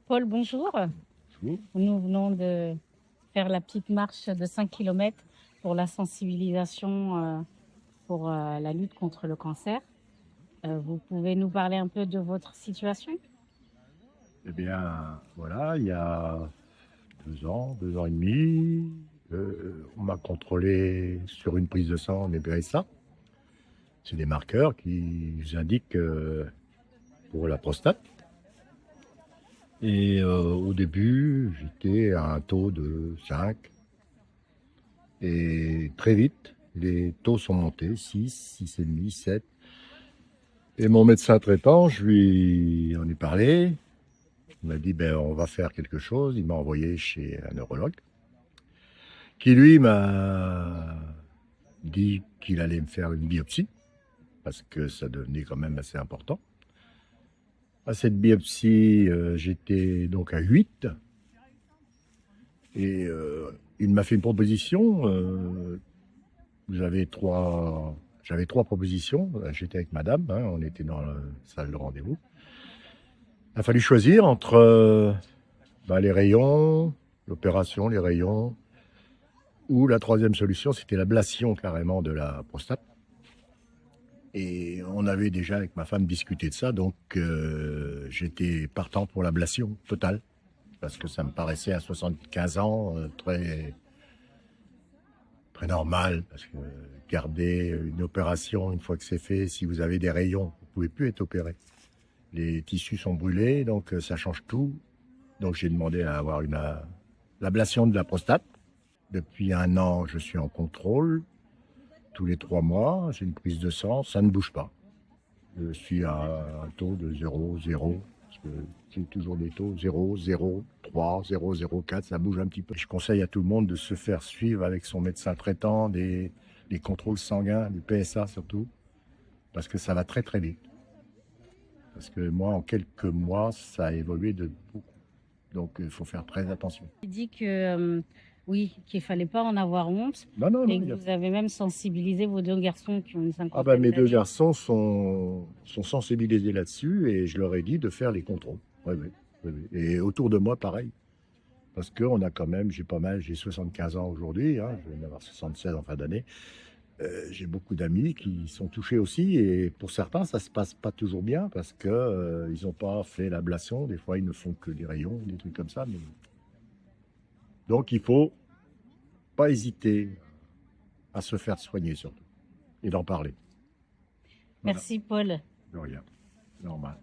Paul, bonjour. Oui. Nous venons de faire la petite marche de 5 kilomètres pour la sensibilisation pour la lutte contre le cancer. Vous pouvez nous parler un peu de votre situation? Eh bien, voilà, il y a 2 ans et demi, on m'a contrôlé sur une prise de sang en BPSA. C'est des marqueurs qui indiquent pour la prostate. Et au début, j'étais à un taux de 5. Et très vite, les taux sont montés, 6, 6,5, 7. Et mon médecin traitant, je lui en ai parlé. Il m'a dit, ben, on va faire quelque chose. Il m'a envoyé chez un neurologue qui, lui, m'a dit qu'il allait me faire une biopsie parce que ça devenait quand même assez important. À cette biopsie, j'étais donc à 8 et il m'a fait une proposition. J'avais trois propositions. J'étais avec madame, hein, on était dans la salle de rendez-vous. Il a fallu choisir entre les rayons, l'opération, les rayons, ou la troisième solution, c'était l'ablation carrément de la prostate. Et on avait déjà avec ma femme discuté de ça, donc j'étais partant pour l'ablation totale, parce que ça me paraissait à 75 ans très, très normal, parce que garder une opération, une fois que c'est fait, si vous avez des rayons, vous ne pouvez plus être opéré. Les tissus sont brûlés, donc ça change tout. Donc j'ai demandé à avoir l'ablation de la prostate. Depuis 1 an, je suis en contrôle. Tous les 3 mois, j'ai une prise de sang, ça ne bouge pas. Je suis à un taux de 0,0, parce que j'ai toujours des taux 0, 0, 3, 0, 0, 4, ça bouge un petit peu. Je conseille à tout le monde de se faire suivre avec son médecin traitant, des contrôles sanguins, du PSA surtout, parce que ça va très très vite. Parce que moi, en quelques mois, ça a évolué de beaucoup. Donc, il faut faire très attention. Il dit que oui, qu'il fallait pas en avoir honte Non, non, et non. que vous avez même sensibilisé vos deux garçons qui ont une Ah ben, cinquantaine mes 2 d'années. garçons sont sensibilisés là-dessus et je leur ai dit de faire les contrôles. Oui, oui, oui, oui. Et autour de moi, pareil. Parce qu'on a quand même, j'ai 75 ans aujourd'hui, hein, je vais en avoir 76 en fin d'année. J'ai beaucoup d'amis qui sont touchés aussi et pour certains, ça se passe pas toujours bien parce que ils n'ont pas fait l'ablation. Des fois, ils ne font que des rayons, des trucs comme ça. Donc, il faut pas hésiter à se faire soigner surtout et d'en parler. Voilà, Merci Paul. de rien, normal.